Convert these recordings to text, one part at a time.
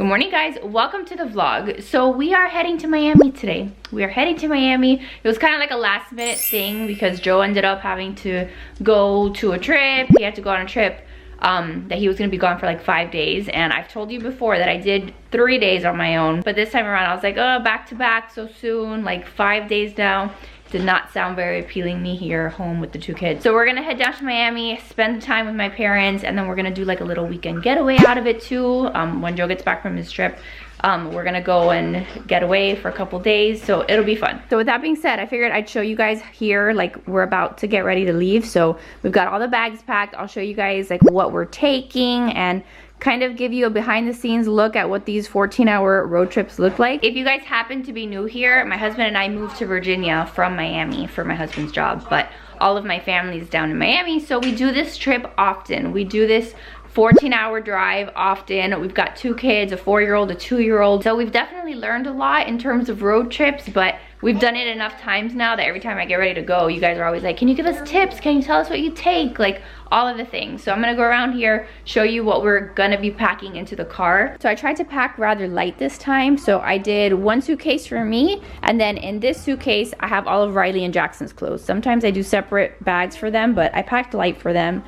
Good morning, guys. Welcome to the vlog. So we are heading to Miami today. We are heading to Miami. It was kind of like a last minute thing because Joe ended up having to go to a trip. He had to go on a trip that he was going to be gone for like 5 days, and I've told you before that I did 3 days on my own, but this time around I was like, oh, back to back so soon, like 5 days now. Did not sound very appealing, me here home with the 2 kids. So we're gonna head down to Miami, spend time with my parents, and then we're gonna do like a little weekend getaway out of it too. When Joe gets back from his trip, we're gonna go and get away for a couple days, so it'll be fun. So with that being said, I figured I'd show you guys here, like we're about to get ready to leave. So we've got all the bags packed. I'll show you guys like what we're taking and kind of give you a behind the scenes look at what these 14-hour road trips look like. If you guys happen to be new here, my husband and I moved to Virginia from Miami for my husband's job, but all of my family is down in Miami, so we do this trip often. We do this 14-hour drive often. We've got 2 kids, a 4-year-old, a 2-year-old. So we've definitely learned a lot in terms of road trips, but we've done it enough times now that every time I get ready to go, you guys are always like, can you give us tips? Can you tell us what you take? Like all of the things. So I'm gonna go around here, show you what we're gonna be packing into the car. So I tried to pack rather light this time. So I did 1 suitcase for me, and then in this suitcase, I have all of Riley and Jackson's clothes. Sometimes I do separate bags for them, but I packed light for them.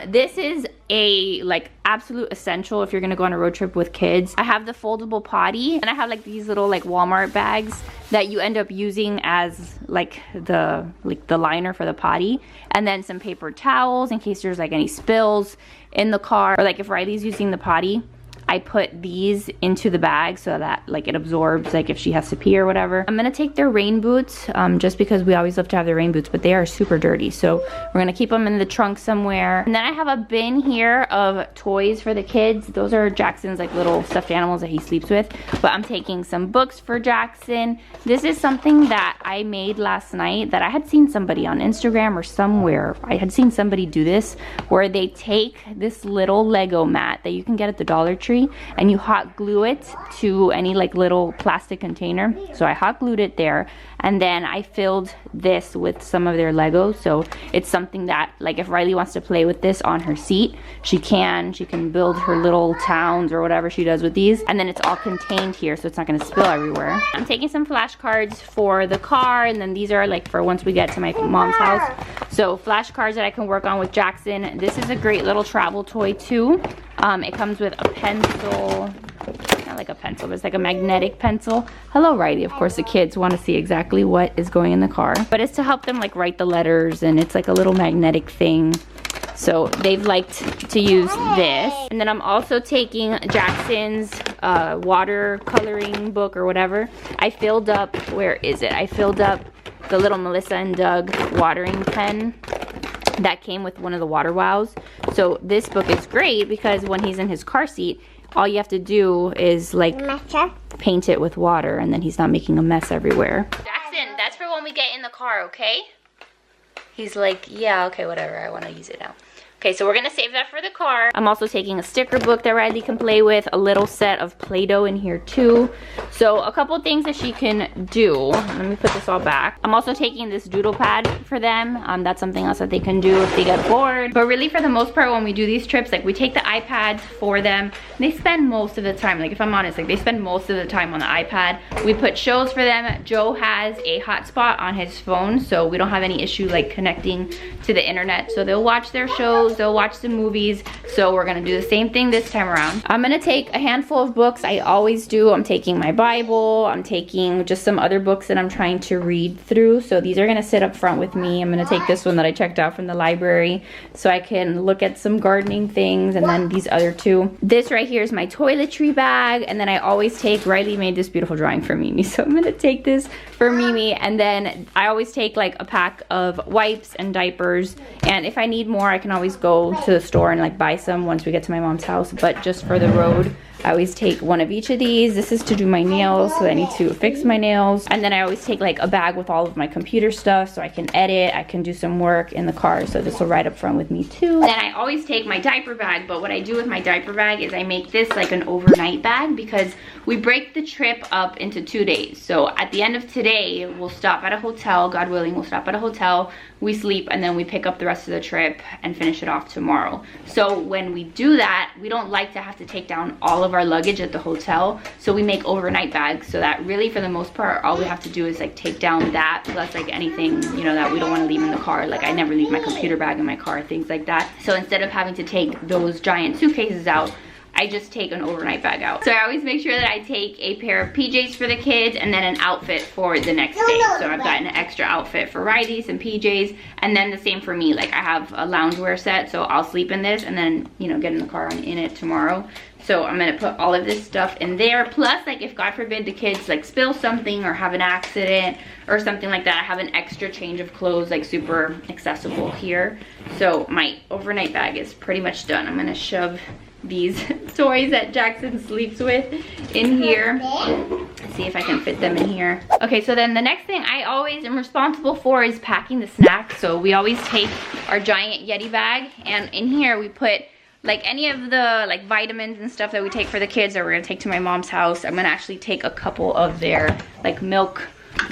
This is a like absolute essential if you're gonna go on a road trip with kids. I have the foldable potty, and I have like these little like Walmart bags that you end up using as like the liner for the potty, and then some paper towels in case there's like any spills in the car, or like if Riley's using the potty, I put these into the bag so that like it absorbs, like if she has to pee or whatever. I'm gonna take their rain boots just because we always love to have their rain boots, but they are super dirty. So we're gonna keep them in the trunk somewhere. And then I have a bin here of toys for the kids. Those are Jackson's like little stuffed animals that he sleeps with. But I'm taking some books for Jackson. This is something that I made last night that I had seen somebody on Instagram or somewhere. I had seen somebody do this where they take this little Lego mat that you can get at the Dollar Tree, and you hot glue it to any like little plastic container. So I hot glued it there, and then I filled this with some of their Legos. So it's something that like if Riley wants to play with this on her seat, she can build her little towns or whatever she does with these, and then it's all contained here so it's not going to spill everywhere. I'm taking some flashcards for the car, and then these are like for once we get to my mom's house. So flashcards that I can work on with Jackson. This is a great little travel toy too. It comes with a pencil, not like a pencil, but it's like a magnetic pencil. Hello, Riley. Of course, the kids want to see exactly what is going in the car, but it's to help them like write the letters, and it's like a little magnetic thing. So they've liked to use this. And then I'm also taking Jackson's watercoloring book or whatever. I filled up, where is it? I filled up the little Melissa and Doug watering pen that came with one of the water wows. So this book is great because when he's in his car seat, all you have to do is like paint it with water, and then he's not making a mess everywhere. Jackson, that's for when we get in the car, okay? He's like, yeah, okay, whatever, I want to use it now. Okay, so we're gonna save that for the car. I'm also taking a sticker book that Riley can play with, a little set of Play-Doh in here too. So a couple things that she can do. Let me put this all back. I'm also taking this doodle pad for them. That's something else that they can do if they get bored. But really for the most part when we do these trips, like we take the iPads for them. They spend most of the time, like if I'm honest, like they spend most of the time on the iPad. We put shows for them. Joe has a hotspot on his phone, so we don't have any issue like connecting to the internet. So they'll watch their shows, they'll watch the movies. So we're gonna do the same thing this time around. I'm gonna take a handful of books. I always do. I'm taking my Bible. I'm taking just some other books that I'm trying to read through. So these are gonna sit up front with me. I'm gonna take this one that I checked out from the library so I can look at some gardening things, and then these other 2. This right here is my toiletry bag, and then I always take, Riley made this beautiful drawing for Mimi, so I'm gonna take this for Mimi, and then I always take like a pack of wipes and diapers, and if I need more I can always go to the store and like buy some once we get to my mom's house, but just for the road I always take one of each of these. This is to do my nails, so I need to fix my nails. And then I always take like a bag with all of my computer stuff so I can edit, I can do some work in the car. So this will ride up front with me too. Then I always take my diaper bag, but what I do with my diaper bag is I make this like an overnight bag because we break the trip up into 2 days. So at the end of today, we'll stop at a hotel, God willing, we'll stop at a hotel, we sleep, and then we pick up the rest of the trip and finish it off tomorrow. So when we do that, we don't like to have to take down all of our luggage at the hotel, so we make overnight bags, so that really for the most part all we have to do is like take down that plus like anything, you know, that we don't want to leave in the car. Like I never leave my computer bag in my car, things like that. So instead of having to take those giant suitcases out, I just take an overnight bag out. So I always make sure that I take a pair of PJs for the kids and then an outfit for the next day. So I've got an extra outfit for Riley, some PJs, and then the same for me. Like I have a loungewear set, so I'll sleep in this and then, you know, get in the car and in it tomorrow. So I'm gonna put all of this stuff in there. Plus, like if God forbid the kids like spill something or have an accident or something like that, I have an extra change of clothes, like super accessible here. So my overnight bag is pretty much done. I'm gonna shove these toys that Jackson sleeps with in here. Let's see if I can fit them in here. Okay, so then the next thing I always am responsible for is packing the snacks. So we always take our giant Yeti bag, and in here we put like any of the like vitamins and stuff that we take for the kids that we're gonna take to my mom's house. I'm gonna actually take a couple of their like milk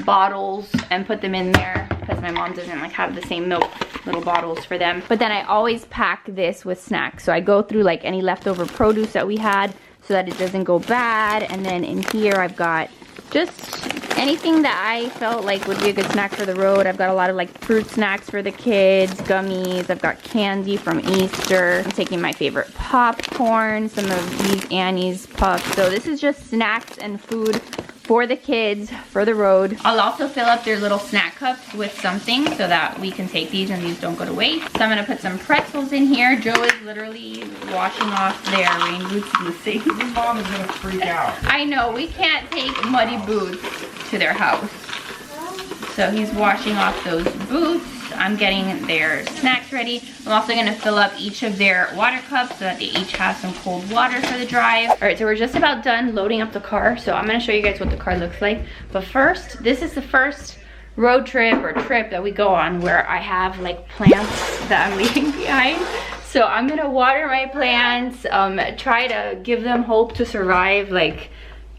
bottles and put them in there because my mom doesn't like have the same milk little bottles for them. But then I always pack this with snacks, so I go through like any leftover produce that we had so that it doesn't go bad. And then in here I've got just anything that I felt like would be a good snack for the road. I've got a lot of like fruit snacks for the kids, gummies. I've got candy from Easter. I'm taking my favorite popcorn, some of these Annie's puffs. So this is just snacks and food for the kids for the road. I'll also fill up their little snack cups with something so that we can take these and these don't go to waste. So I'm gonna put some pretzels in here. Joe is literally washing off their rain boots in the sink. Your mom is gonna freak out. I know, we can't take muddy boots to their house. So he's washing off those boots. I'm getting their snacks ready. I'm also gonna fill up each of their water cups so that they each have some cold water for the drive. All right, so we're just about done loading up the car. So I'm gonna show you guys what the car looks like. But first, this is the first road trip or trip that we go on where I have like plants that I'm leaving behind. So I'm gonna water my plants, try to give them hope to survive. Like,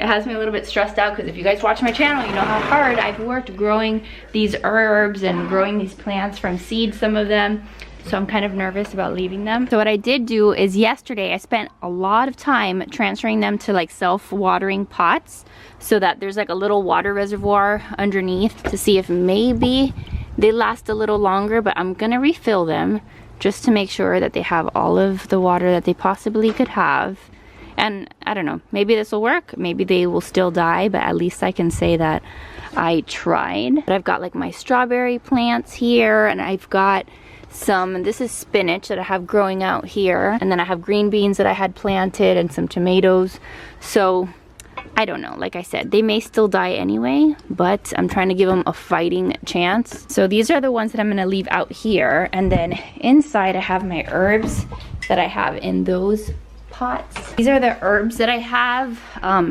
it has me a little bit stressed out because if you guys watch my channel, you know how hard I've worked growing these herbs and growing these plants from seed, some of them. So I'm kind of nervous about leaving them. So what I did do is yesterday I spent a lot of time transferring them to like self-watering pots so that there's like a little water reservoir underneath to see if maybe they last a little longer, but I'm gonna refill them just to make sure that they have all of the water that they possibly could have. And I don't know, maybe this will work, maybe they will still die, but at least I can say that I tried. But I've got like my strawberry plants here, and I've got some, this is spinach that I have growing out here, and then I have green beans that I had planted and some tomatoes. So I don't know, like I said, they may still die anyway, but I'm trying to give them a fighting chance. So these are the ones that I'm gonna leave out here, and then inside I have my herbs that I have in those pots. These are the herbs that I have.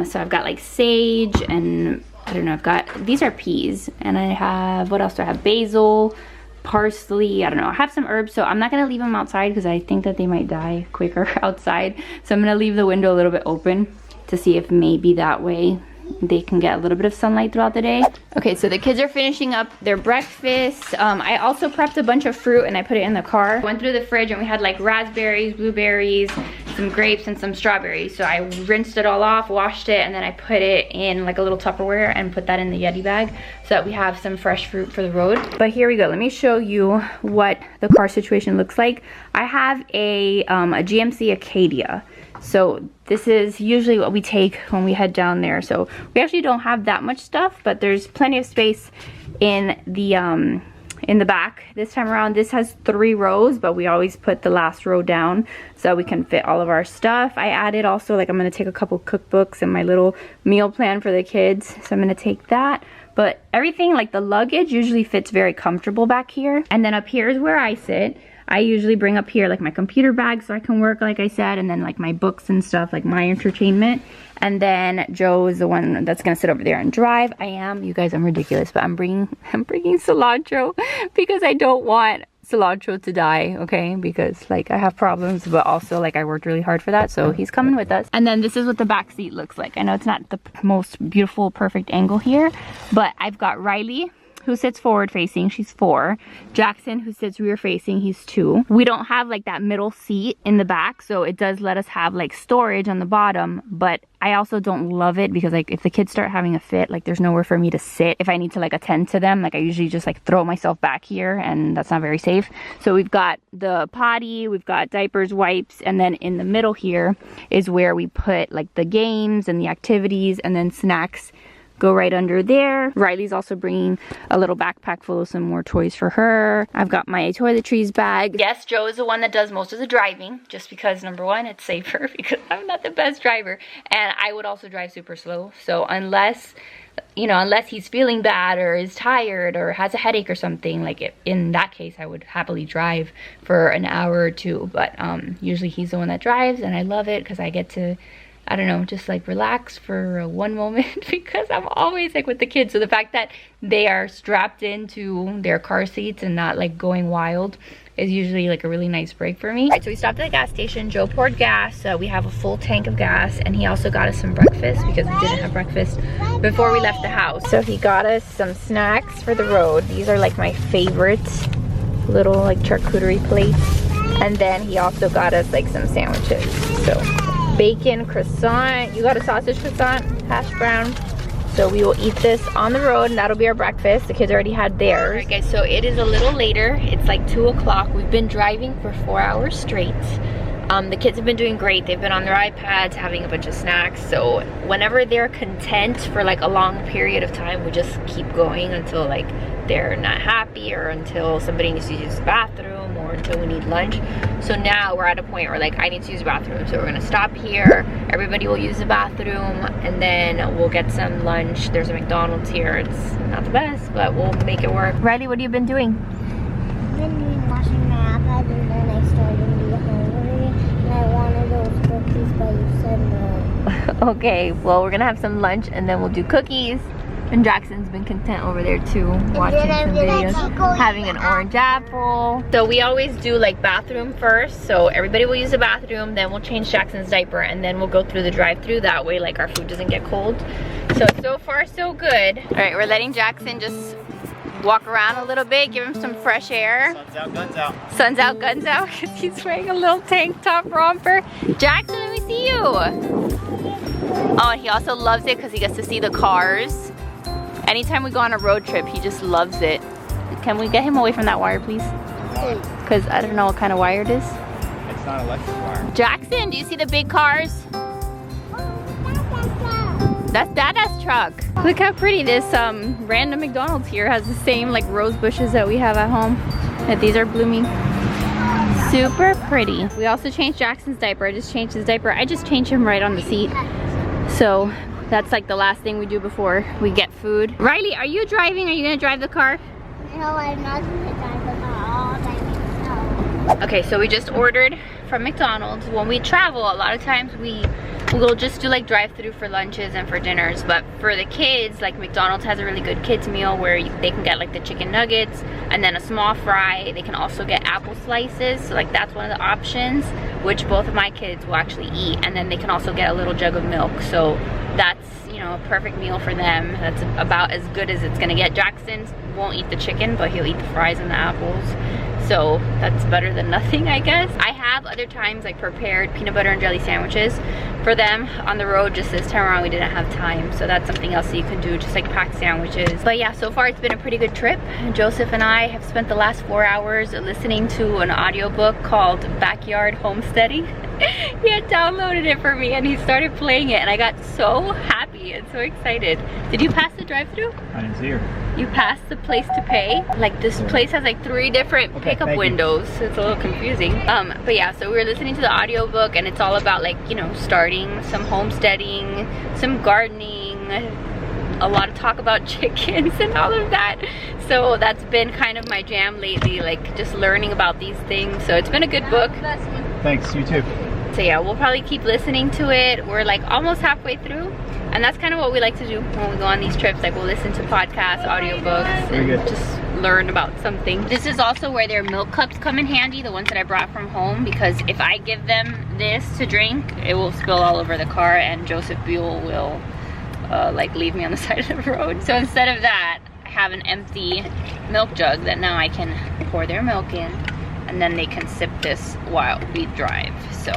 So I've got like sage and I don't know, I've got, these are peas, and I have, what else do I have? Basil, parsley, I don't know. I have some herbs, so I'm not gonna leave them outside because I think that they might die quicker outside. So I'm gonna leave the window a little bit open to see if maybe that way they can get a little bit of sunlight throughout the day. Okay, so the kids are finishing up their breakfast. I also prepped a bunch of fruit and I put it in the car. Went through the fridge and we had like raspberries, blueberries, some grapes, and some strawberries. So I rinsed it all off, washed it, and then I put it in like a little Tupperware and put that in the Yeti bag so that we have some fresh fruit for the road. But here we go. Let me show you what the car situation looks like. I have a GMC Acadia. So this is usually what we take when we head down there. So we actually don't have that much stuff, but there's plenty of space in the back. This time around, this has 3 rows, but we always put the last row down so we can fit all of our stuff. I added also, like, I'm gonna take a couple cookbooks and my little meal plan for the kids. So I'm gonna take that. But everything, like the luggage, usually fits very comfortable back here. And then up here is where I sit. I usually bring up here like my computer bag so I can work, like I said, and then like my books and stuff, like my entertainment. And then Joe is the one that's gonna sit over there and drive. You guys, I'm ridiculous, but I'm bringing cilantro because I don't want cilantro to die, okay? Because like I have problems, but also like I worked really hard for that, so he's coming with us. And then this is what the back seat looks like. I know it's not the most beautiful, perfect angle here, but I've got Riley, who sits forward facing, she's 4. Jackson, who sits rear facing, he's 2. We don't have like that middle seat in the back, so it does let us have like storage on the bottom, but I also don't love it because like if the kids start having a fit, like there's nowhere for me to sit if I need to like attend to them. Like I usually just like throw myself back here, and that's not very safe. So we've got the potty, we've got diapers, wipes, and then in the middle here is where we put like the games and the activities, and then snacks go right under there. Riley's also bringing a little backpack full of some more toys for her. I've got my toiletries bag. Yes, Joe is the one that does most of the driving, just because number one, it's safer because I'm not the best driver, and I would also drive super slow. So unless, you know, unless he's feeling bad or is tired or has a headache or something, like in that case, I would happily drive for an hour or 2. But usually he's the one that drives, and I love it because I get to, I don't know, just like relax for one moment because I'm always like with the kids. So the fact that they are strapped into their car seats and not like going wild is usually like a really nice break for me. All right, so we stopped at the gas station. Joe poured gas. We have a full tank of gas, and he also got us some breakfast because we didn't have breakfast before we left the house. So he got us some snacks for the road. These are like my favorite little like charcuterie plates. And then he also got us like some sandwiches. So bacon croissant, you got a sausage croissant, hash brown. So we will eat this on the road, and that'll be our breakfast. The kids already had theirs. All right guys, so it is a little later. It's like 2 o'clock. We've been driving for 4 hours straight. The kids have been doing great. They've been on their iPads having a bunch of snacks. So whenever they're content for like a long period of time, we just keep going until like they're not happy, or until somebody needs to use the bathroom, or until we need lunch. So now we're at a point where like I need to use the bathroom, so we're gonna stop here. Everybody will use the bathroom, and then we'll get some lunch. There's a McDonald's here. It's not the best, but we'll make it work. Riley, what have you been doing? I've been watching my iPad, and then I started to be hungry, and I wanted those cookies, but you said no. Okay, well we're gonna have some lunch, and then we'll do cookies. And Jackson's been content over there too, watching some videos, having an orange apple. So we always do like bathroom first. So everybody will use the bathroom, then we'll change Jackson's diaper, and then we'll go through the drive-through. That way like our food doesn't get cold. So far so good. All right, we're letting Jackson just walk around a little bit, give him some fresh air. Sun's out, guns out. Sun's out, guns out, because he's wearing a little tank top romper. Jackson, let me see you. Oh, and he also loves it because he gets to see the cars. Anytime we go on a road trip, he just loves it. Can we get him away from that wire, please? Because I don't know what kind of wire it is. It's not electric wire. Jackson, do you see the big cars? That's Dada's truck. Look how pretty this random McDonald's here has the same like rose bushes that we have at home. And these are blooming. Super pretty. We also changed Jackson's diaper. I just changed his diaper. I just changed him right on the seat. So that's like the last thing we do before we get food. Riley, are you driving? Are you gonna drive the car? No, I'm not going to drive the car. All by myself. Okay, so we just ordered from McDonald's. When we travel, a lot of times we'll just do like drive-through for lunches and for dinners. But for the kids, like McDonald's has a really good kids meal where they can get like the chicken nuggets and then a small fry. They can also get apple slices. So like that's one of the options, which both of my kids will actually eat. And then they can also get a little jug of milk. So that's, you know, a perfect meal for them. That's about as good as it's gonna get. Jackson won't eat the chicken, but he'll eat the fries and the apples. So that's better than nothing, I guess. I have other times like prepared peanut butter and jelly sandwiches for them on the road. Just this time around we didn't have time, so that's something else that you can do, just like pack sandwiches. But yeah, so far it's been a pretty good trip. Joseph and I have spent the last 4 hours listening to an audiobook called Backyard Homesteading. He had downloaded it for me and he started playing it, and I got so happy and so excited. Did you pass the drive-thru? I didn't see her. You passed the place to pay. Like this place has like 3 different pickup windows, so it's a little confusing. But yeah, so we were listening to the audiobook, and it's all about like, you know, starting some homesteading, some gardening, a lot of talk about chickens and all of that. So that's been kind of my jam lately, like just learning about these things. So it's been a good book. Thanks, you too. So yeah, we'll probably keep listening to it. We're like almost halfway through, and that's kind of what we like to do when we go on these trips. Like we'll listen to podcasts, audiobooks, and just learn about something. This is also where their milk cups come in handy, the ones that I brought from home, because if I give them this to drink, it will spill all over the car, and Joseph Buell will like leave me on the side of the road. So instead of that, I have an empty milk jug that now I can pour their milk in, and then they can sip this while we drive. So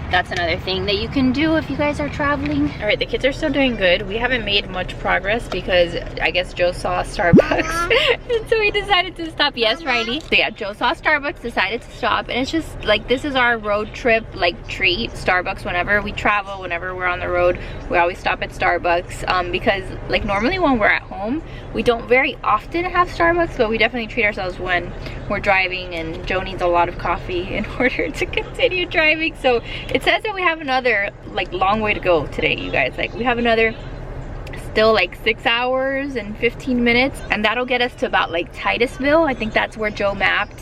that's another thing that you can do if you guys are traveling. All right, the kids are still doing good. We haven't made much progress because I guess Joe saw Starbucks and so he decided to stop. Yes, Riley? So yeah, Joe saw Starbucks, decided to stop, and it's just like, this is our road trip like treat, Starbucks. Whenever we travel, whenever we're on the road, we always stop at Starbucks because like normally when we're at home, we don't very often have Starbucks, but we definitely treat ourselves when we're driving, and Joe needs a lot of coffee in order to continue driving. So it says that we have another like long way to go today, you guys. Like we have another still like 6 hours and 15 minutes, and that'll get us to about like Titusville. I think that's where Joe mapped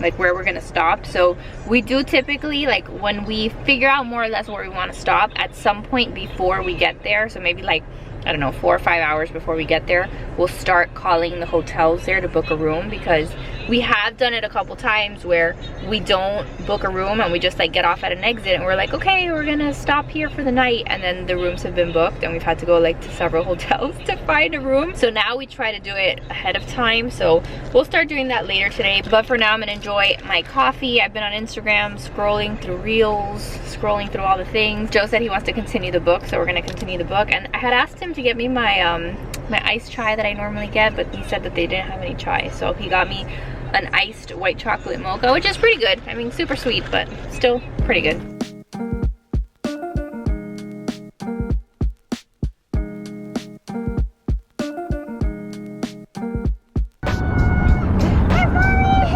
like where we're gonna stop. So we do typically, like when we figure out more or less where we want to stop, at some point before we get there, so maybe like, I don't know, 4 or 5 hours before we get there, we'll start calling the hotels there to book a room, because we have done it a couple times where we don't book a room and we just like get off at an exit and we're like, okay, we're gonna stop here for the night, and then the rooms have been booked and we've had to go like to several hotels to find a room. So now we try to do it ahead of time, so we'll start doing that later today. But for now, I'm gonna enjoy my coffee. I've been on Instagram scrolling through reels, scrolling through all the things. Joe said he wants to continue the book, so we're gonna continue the book, and I had asked him to get me my my iced chai that I normally get, but he said that they didn't have any chai, so he got me an iced white chocolate mocha, which is pretty good. I mean, super sweet, but still pretty good.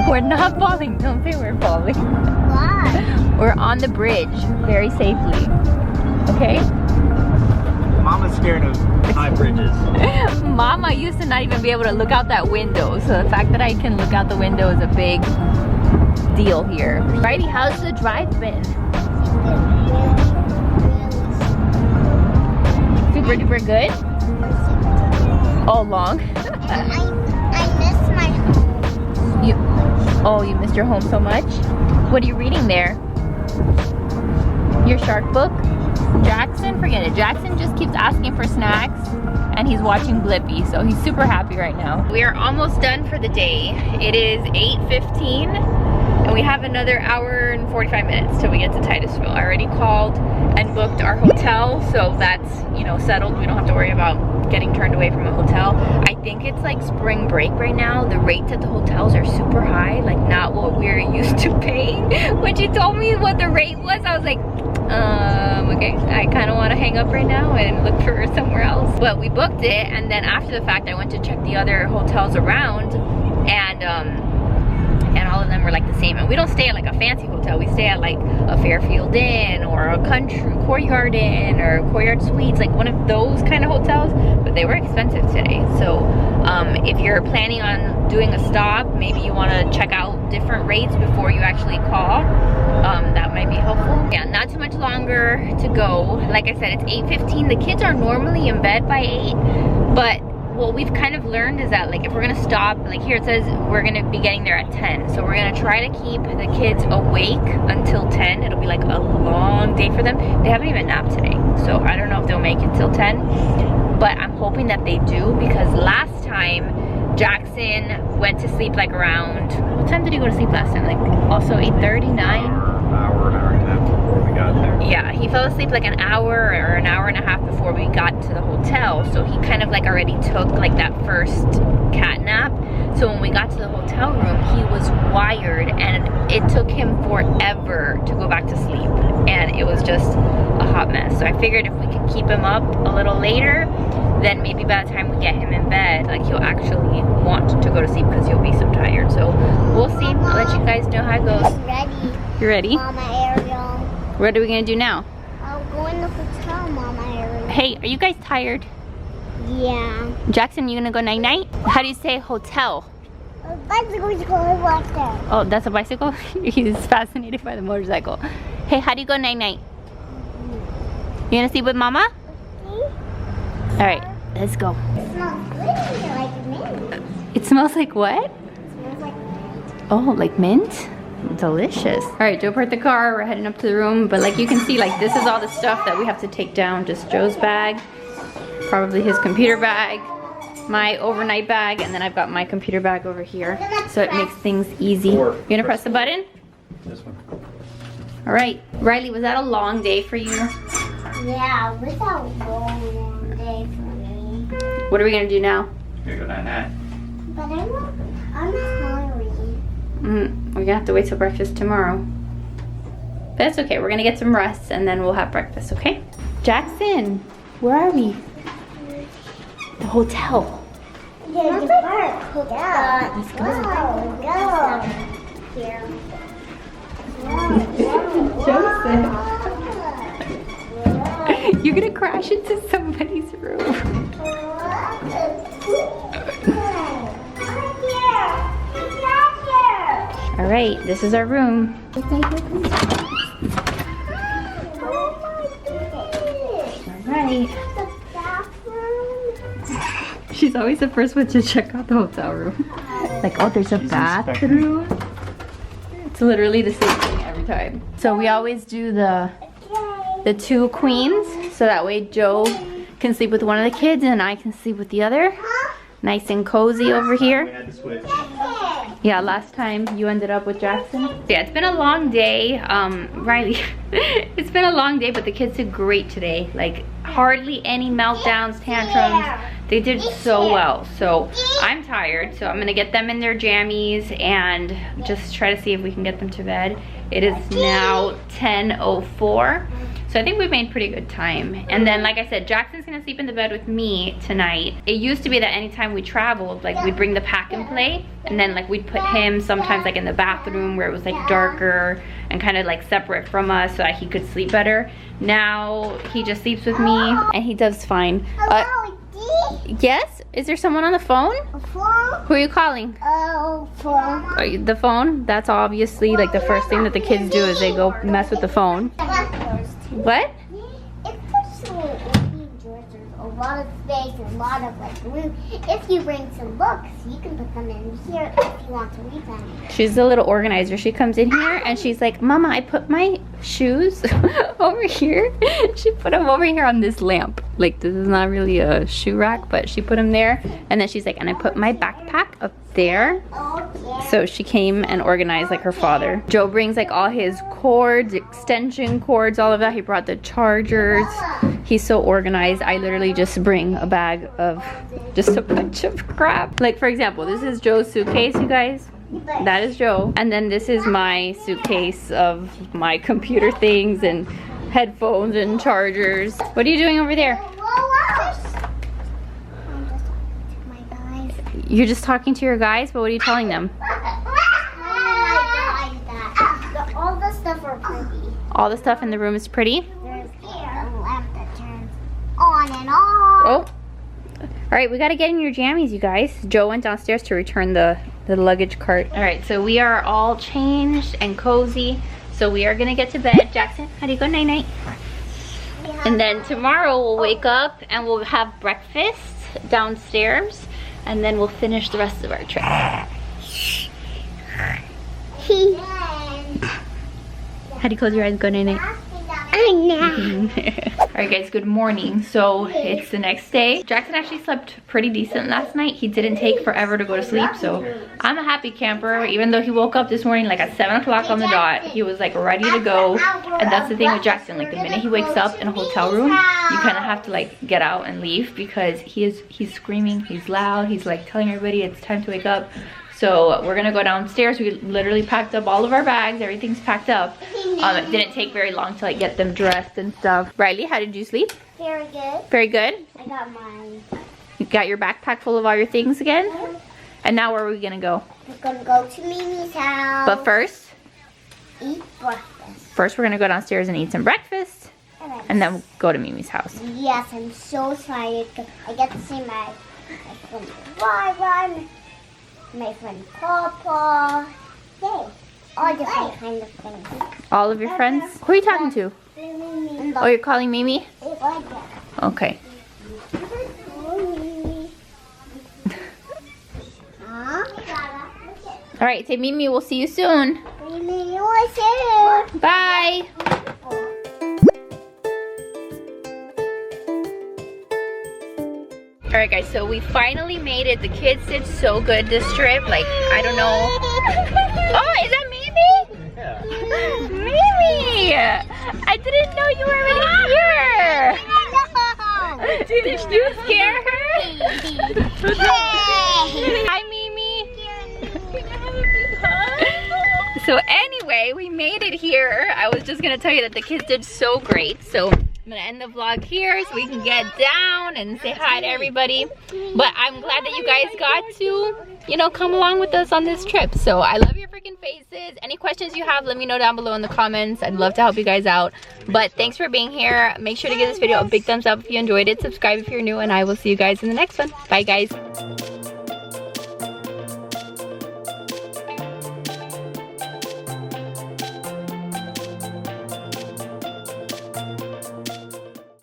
We're not falling. Don't say we're falling. Why? We're on the bridge very safely. Okay? Mama's scared of high bridges. Mama used to not even be able to look out that window, so the fact that I can look out the window is a big deal here. Righty, how's the drive been? Super duper good? All long? I miss my home. Oh, you missed your home so much? What are you reading there? Your shark book? Jackson, forget it. Jackson just keeps asking for snacks and he's watching Blippi, so he's super happy right now. We are almost done for the day. It is 8:15 and we have another hour and 45 minutes till we get to Titusville. I already called and booked our hotel, so that's, you know, settled. We don't have to worry about getting turned away from a hotel. I think it's like spring break right now. The rates at the hotels are super high, like not what we're used to paying. When she told me what the rate was, I was like, okay, I kind of want to hang up right now and look for somewhere else. But we booked it, and then after the fact I went to check the other hotels around, and all of them were like the same. And we don't stay at like a fancy hotel, we stay at like a Fairfield Inn or a country Courtyard Inn or Courtyard Suites, like one of those kind of hotels, but they were expensive today. So if you're planning on doing a stop, maybe you want to check out different rates before you actually call. That might be helpful. Yeah, not too much longer to go. Like I said, it's 8:15. The kids are normally in bed by 8, but what we've kind of learned is that like if we're gonna stop, like here it says we're gonna be getting there at 10, so we're gonna try to keep the kids awake until 10. It'll be like a long day for them. They haven't even napped today, so I don't know if they'll make it till 10, but I'm hoping that they do, because last time Jackson went to sleep like around, what time did he go to sleep last time? Like also 8:30, 9? Hour and a half before we got there. Yeah, he fell asleep like an hour or an hour and a half before we got to the hotel, so he kind of like already took like that first cat nap. So when we got to the hotel room, he was wired, and it took him forever to go back to sleep, and it was just a hot mess. So I figured if we could keep him up a little later, then maybe by the time we get him in bed, like he'll actually want to go to sleep because he'll be so tired. So we'll see. I'll let you guys know how it goes. Ready. You ready? Mama Ariel. What are we gonna do now? I'll go in the hotel, Mama Ariel. Hey, are you guys tired? Yeah. Jackson, you gonna go night-night? How do you say hotel? Bicycle's going right there. Oh, that's a bicycle? He's fascinated by the motorcycle. Hey, how do you go night-night? You gonna sleep with Mama? See? Alright, let's go. It smells good in here, like mint. It smells like what? It smells like mint. Oh, like mint? Delicious. Alright, Joe parked the car. We're heading up to the room. But like you can see, like this is all the stuff that we have to take down. Just Joe's bag. Probably his computer bag. my overnight bag, and then I've got my computer bag over here. So it makes things easy. You gonna press the button? This one. All right. Riley, was that a long day for you? Yeah, it was a long day for me. What are we gonna do now? Here, go night-night. But I'm hungry. We're gonna have to wait till breakfast tomorrow. But that's okay. We're gonna get some rest and then we'll have breakfast, okay? Jackson, where are we? The hotel. Yeah, the park. Let's go. Go. Here. Joseph. You're gonna crash into somebody's room. All right, this is our room. All right. She's always the first one to check out the hotel room. Like, oh, there's a bathroom. It's literally the same thing every time. So we always do the two queens, so that way Joe can sleep with one of the kids and I can sleep with the other. Nice and cozy over We here. had to switch. Yeah, last time you ended up with Jackson. Yeah, it's been a long day. Riley, it's been a long day, but the kids did great today. Like, hardly any meltdowns, tantrums. They did so well. So I'm tired, so I'm gonna get them in their jammies and just try to see if we can get them to bed. It is now 10:04. So I think we made pretty good time. And then, like I said, Jackson's gonna sleep in the bed with me tonight. It used to be that anytime we traveled, like, we'd bring the pack and play, and then like we'd put him sometimes like in the bathroom where it was like darker and kind of like separate from us so that he could sleep better. Now he just sleeps with me and he does fine. Yes? Is there someone on the phone? Who are you calling? The phone? That's obviously like the first thing that the kids do is they go mess with the phone. What? There's a lot of space and a lot of like room. If you bring some books, you can put them in here if you want to read them. She's a little organizer. She comes in here and she's like, Mama, I put my shoes over here. She put them over here on this lamp. Like, this is not really a shoe rack, but she put them there. And then she's like, and I put my backpack up there. So she came and organized like her father. Joe brings like all his cords, extension cords, all of that. He brought the chargers. He's so organized. I literally just bring a bag of just a bunch of crap. Like, for example, this is Joe's suitcase, you guys. That is Joe. And then this is my suitcase of my computer things and headphones and chargers. What are you doing over there? You're just talking to your guys, but what are you telling them? All the stuff are pretty. All the stuff in the room is pretty? There's a lamp that turns on and off. Oh. All right, we gotta get in your jammies, you guys. Joe went downstairs to return the luggage cart. All right, so we are all changed and cozy. So we are gonna get to bed. Jackson, how do you go night-night? And then tomorrow we'll wake up and we'll have breakfast downstairs. And then we'll finish the rest of our trip. How do you close your eyes and go night-night? Alright guys, good morning. So it's the next day. Jackson actually slept pretty decent last night. He didn't take forever to go to sleep, so I'm a happy camper. Even though he woke up this morning like at 7 o'clock on the dot, he was like ready to go. And that's the thing with Jackson, like the minute he wakes up in a hotel room, you kind of have to like get out and leave because he's screaming, he's loud, he's like telling everybody it's time to wake up. So we're gonna go downstairs. We literally packed up all of our bags. Everything's packed up. It didn't take very long to like get them dressed and stuff. Riley, how did you sleep? Very good. Very good. I got mine. You got your backpack full of all your things again? And now where are we gonna go? We're gonna go to Mimi's house. But first eat breakfast. we're gonna go downstairs and eat some breakfast. And then we'll go to Mimi's house. Yes, I'm so excited. I get to see my friend Bye-bye. My friend Papa. Yay. All different kind of things. All of your friends? Who are you talking to? Oh, you're calling Mimi? Okay. All right, say Mimi, we'll see you soon. Mimi, we'll see you. Bye. All Alright guys, so we finally made it. The kids did so good this trip. Like, I don't know. Oh, is that Mimi? Yeah. Mimi! I didn't know you were already here. Did you scare her? Hi, Mimi. So anyway, we made it here. I was just gonna tell you that the kids did so great. So I'm gonna end the vlog here so we can get down and say hi to everybody. But I'm glad that you guys got to, you know, come along with us on this trip. So I love your freaking faces. Any questions you have, let me know down below in the comments. I'd love to help you guys out. But thanks for being here. Make sure to give this video a big thumbs up if you enjoyed it. Subscribe if you're new, and I will see you guys in the next one. Bye guys.